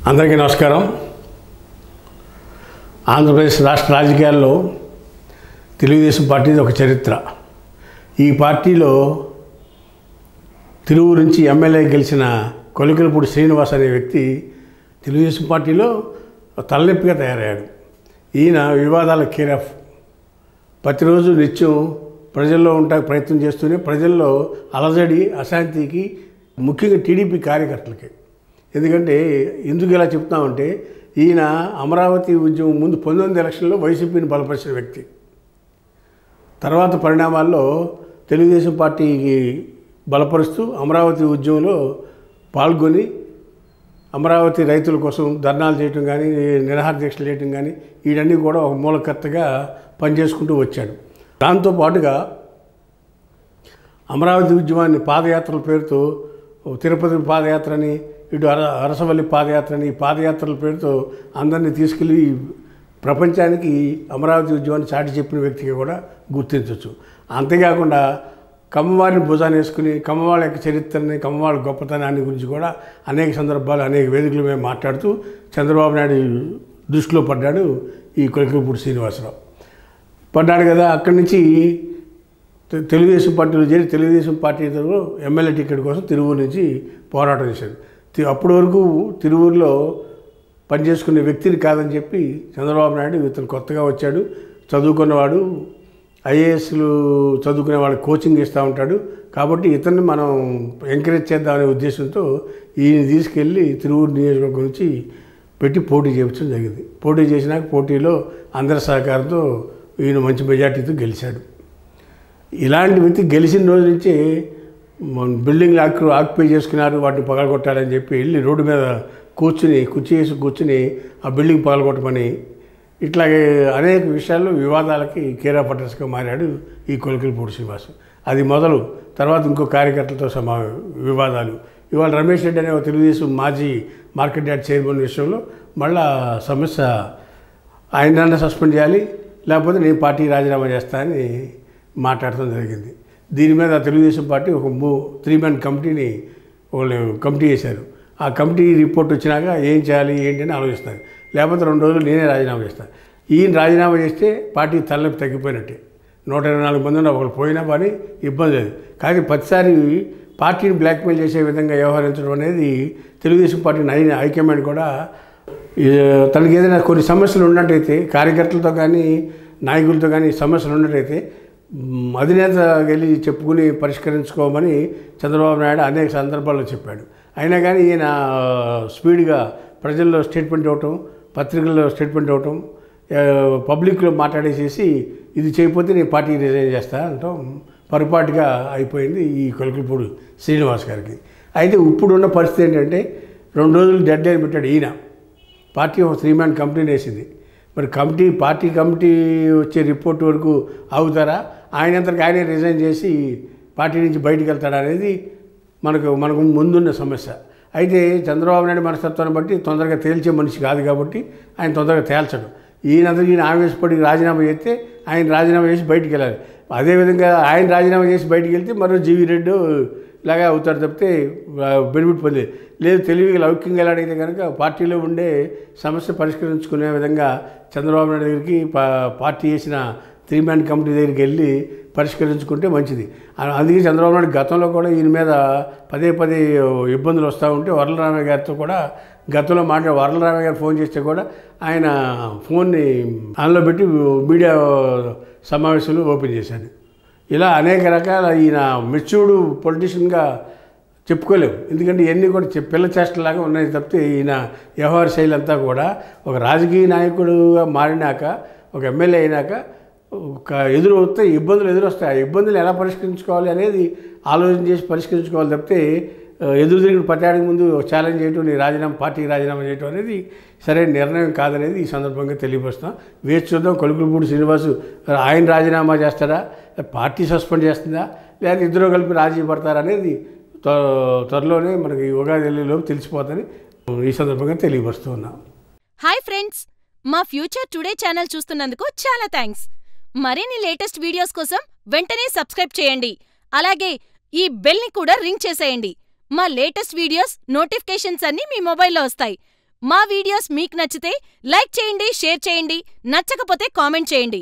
అందరికీ నమస్కారం. ఆంధ్రప్రదేశ్ రాష్ట్ర రాజకీయాల్లో తెలుగుదేశం పార్టీది ఒక చరిత్ర. ఈ పార్టీలో తిరువూరు నుంచి ఎమ్మెల్యే గెలిచిన కొలికలపూడి శ్రీనివాస్ అనే వ్యక్తి తెలుగుదేశం పార్టీలో తలనొప్పిగా తయారయ్యాడు. ఈయన వివాదాల కేరాఫ్. ప్రతిరోజు నిత్యం ప్రజల్లో ఉండడానికి ప్రయత్నం చేస్తూనే ప్రజల్లో అలజడి అశాంతికి, ముఖ్యంగా టీడీపీ కార్యకర్తలకి. ఎందుకంటే ఎందుకు ఇలా చెప్తామంటే, ఈయన అమరావతి ఉద్యమం ముందు 19 ఎలక్షన్లో వైసీపీని బలపరిచిన వ్యక్తి. తర్వాత పరిణామాల్లో తెలుగుదేశం పార్టీకి బలపరుస్తూ అమరావతి ఉద్యమంలో పాల్గొని అమరావతి రైతుల కోసం ధర్నాలు చేయటం కానీ, నిరాహార దీక్షలు చేయటం కానీ, వీటన్నీ కూడా ఒక మూలకర్తగా పనిచేసుకుంటూ వచ్చాడు. దాంతోపాటుగా అమరావతి ఉద్యమాన్ని పాదయాత్రల పేరుతో తిరుపతి పాదయాత్రని, ఇటు అరసవల్లి పాదయాత్రని, ఈ పాదయాత్రల పేరుతో అందరినీ తీసుకెళ్ళి ప్రపంచానికి అమరావతి ఉద్యమాన్ని చాటి చెప్పిన వ్యక్తిగా కూడా గుర్తించవచ్చు. అంతేకాకుండా కమ్మవారిని భుజాన్ని వేసుకుని కమ్మవాళ్ళ యొక్క చరిత్రని, కమ్మవాళ్ళ గొప్పతనాన్ని గురించి కూడా అనేక సందర్భాలు, అనేక వేదికల మీద మాట్లాడుతూ చంద్రబాబు నాయుడు దృష్టిలో పడ్డాడు ఈ కొలికలపూడి శ్రీనివాసరావు. పడ్డాడు కదా. అక్కడి నుంచి తెలుగుదేశం పార్టీలో చేరి తెలుగుదేశం పార్టీలో ఎమ్మెల్యే టికెట్ కోసం తిరువూరు నుంచి పోరాటం చేశాడు. అప్పటి వరకు తిరువూరులో పనిచేసుకునే వ్యక్తిని కాదని చెప్పి చంద్రబాబు నాయుడు ఇతను కొత్తగా వచ్చాడు, చదువుకున్నవాడు, ఐఏఎస్లు చదువుకునే వాళ్ళకి కోచింగ్ ఇస్తూ ఉంటాడు కాబట్టి ఇతన్ని మనం ఎంకరేజ్ చేద్దామనే ఉద్దేశంతో ఈయన తీసుకెళ్ళి తిరువూరు నియోజకవర్గం నుంచి పెట్టి పోటీ చేయించడం జరిగింది. పోటీ చేసినాక పోటీలో అందరి సహకారంతో ఈయన మంచి మెజార్టీతో గెలిచాడు. ఇలాంటి వ్యక్తి గెలిచిన రోజు నుంచి బిల్డింగ్లు ఆక్యుపై చేసుకున్నారు, వాటిని పగలగొట్టాలని చెప్పి వెళ్ళి రోడ్డు మీద కుర్చీ వేసి కూర్చుని ఆ బిల్డింగ్ పగలగొట్టమని, ఇట్లాగే అనేక విషయాల్లో వివాదాలకి కేరా పట్టర్స్గా మారాడు ఈ కొలికలపూడి శ్రీనివాస్. అది మొదలు. తర్వాత ఇంకో కార్యకర్తలతో వివాదాలు. ఇవాళ రమేష్ రెడ్డి అనే తెలుగుదేశం మాజీ మార్కెట్ యార్డ్ చైర్మన్ విషయంలో మళ్ళా సమస్య, ఆయనన్నా సస్పెండ్ చేయాలి, లేకపోతే నేను పార్టీ రాజీనామా చేస్తానని మాట్లాడటం జరిగింది. దీని మీద తెలుగుదేశం పార్టీ ఒక 3-man కమిటీని కమిటీ చేశారు. ఆ కమిటీ రిపోర్ట్ వచ్చినాక ఏం చేయాలి ఏంటి అని ఆలోచిస్తారు. లేకపోతే 2 రోజులు నేనే రాజీనామా చేస్తాను. ఈయన రాజీనామా చేస్తే పార్టీ తలనొప్పి తగ్గిపోయినట్టే. 124 మంది ఒకరు పోయినా పని ఇబ్బంది లేదు. కానీ ప్రతిసారి పార్టీని బ్లాక్మెయిల్ చేసే విధంగా వ్యవహరించడం అనేది తెలుగుదేశం పార్టీ హైకమాండ్ కూడా తనకి ఏదైనా కొన్ని సమస్యలు ఉన్నట్టయితే, కార్యకర్తలతో కానీ నాయకులతో కానీ సమస్యలు ఉన్నట్టయితే అధినేత వెళ్ళి చెప్పుకుని పరిష్కరించుకోమని చంద్రబాబు నాయుడు అనేక సందర్భాల్లో చెప్పాడు. అయినా కానీ ఈయన స్పీడ్గా ప్రజల్లో స్టేట్మెంట్ ఇవ్వటం, పత్రికల్లో స్టేట్మెంట్ ఇవ్వటం, పబ్లిక్లో మాట్లాడేసేసి ఇది చేయకపోతే నేను పార్టీ రిజైన్ చేస్తా అంటాం పొరపాటుగా అయిపోయింది ఈ కొలికలపూడి శ్రీనివాస్ గారికి. అయితే ఇప్పుడున్న పరిస్థితి ఏంటంటే 2 రోజులు డెడ్ లైన్ పెట్టాడు ఈయన. పార్టీ ఒక 3-man కమిటీని వేసింది. మరి పార్టీ కమిటీ వచ్చే రిపోర్ట్ వరకు ఆగుతారా, ఆయనంతకు ఆయనే రిజైన్ చేసి పార్టీ నుంచి బయటికి వెళ్తాడా అనేది మనకు ముందున్న సమస్య. అయితే చంద్రబాబు నాయుడు మనస్తత్వాన్ని బట్టి తొందరగా తేల్చే మనిషి కాదు కాబట్టి ఆయన తొందరగా తేల్చడు. ఈయన ఆవేశపడి రాజీనామా చేస్తే ఆయన రాజీనామా చేసి బయటికి వెళ్ళాలి. అదేవిధంగా ఆయన రాజీనామా చేసి బయటికి వెళ్తే మరో జీవీ రెడ్డి ఇలాగా అవుతాడు తప్పితే బెనిఫిట్ పొందేది లేదు. తెలివిగా లౌక్యంగా వెళ్ళాడైతే కనుక పార్టీలో ఉండే సమస్య పరిష్కరించుకునే విధంగా చంద్రబాబు నాయుడు దగ్గరికి పార్టీ చేసిన 3-man కమిటీ దగ్గరికి వెళ్ళి పరిష్కరించుకుంటే మంచిది. అందుకే చంద్రబాబు నాయుడు గతంలో కూడా ఈయన మీద పదే ఇబ్బందులు వస్తూ ఉంటే వరలరామయ్య గారితో కూడా గతంలో వరలరామయ్య గారు ఫోన్ చేస్తే కూడా ఆయన ఫోన్ని ఆన్లో పెట్టి మీడియా సమావేశాలు ఓపెన్ చేశాడు. ఇలా అనేక రకాల ఈయన మెచ్యూర్డ్ పొలిటీషియన్గా చెప్పుకోలేము. ఎందుకంటే ఇవన్నీ కూడా పిల్ల చేష్టలాగా ఉన్నాయి తప్పితే ఈయన వ్యవహార శైలి అంతా కూడా ఒక రాజకీయ నాయకుడుగా మారినాక, ఒక ఎమ్మెల్యే అయినాక ఒక ఇబ్బందులు ఎదురొస్తాయి. ఆ ఇబ్బందులు ఎలా పరిష్కరించుకోవాలి అనేది ఆలోచన చేసి పరిష్కరించుకోవాలి తప్పితే ఎదురు పట్టాడికి ముందు ఛాలెంజ్ చేయటం, నీ పార్టీకి రాజీనామా చేయటం అనేది సరైన నిర్ణయం కాదనేది ఈ సందర్భంగా తెలియపరుస్తాం. వేచి చూద్దాం. కొలికలపూడి శ్రీనివాసు ఆయన రాజీనామా చేస్తాడా, పార్టీ సస్పెండ్ చేస్తుందా, లేదా ఇద్దరు కలిపి రాజీ పడతారనేది త్వరలోనే మనకి ఉగాదిలోపు తెలిసిపోతుందని ఈ సందర్భంగా తెలియపరుస్తూ ఉన్నాం. హాయ్ ఫ్రెండ్స్, మా ఫ్యూచర్ టుడే ఛానల్ చూస్తున్నందుకు చాలా థ్యాంక్స్. మరిన్ని లేటెస్ట్ వీడియోస్ కోసం వెంటనే సబ్స్క్రైబ్ చేయండి. అలాగే ఈ బెల్ ని కూడా రింగ్ చేసేయండి. మా లేటెస్ట్ వీడియోస్ నోటిఫికేషన్స్ అన్నీ మీ మొబైల్లో వస్తాయి. మా వీడియోస్ మీకు నచ్చితే లైక్ చేయండి, షేర్ చేయండి, నచ్చకపోతే కామెంట్ చేయండి.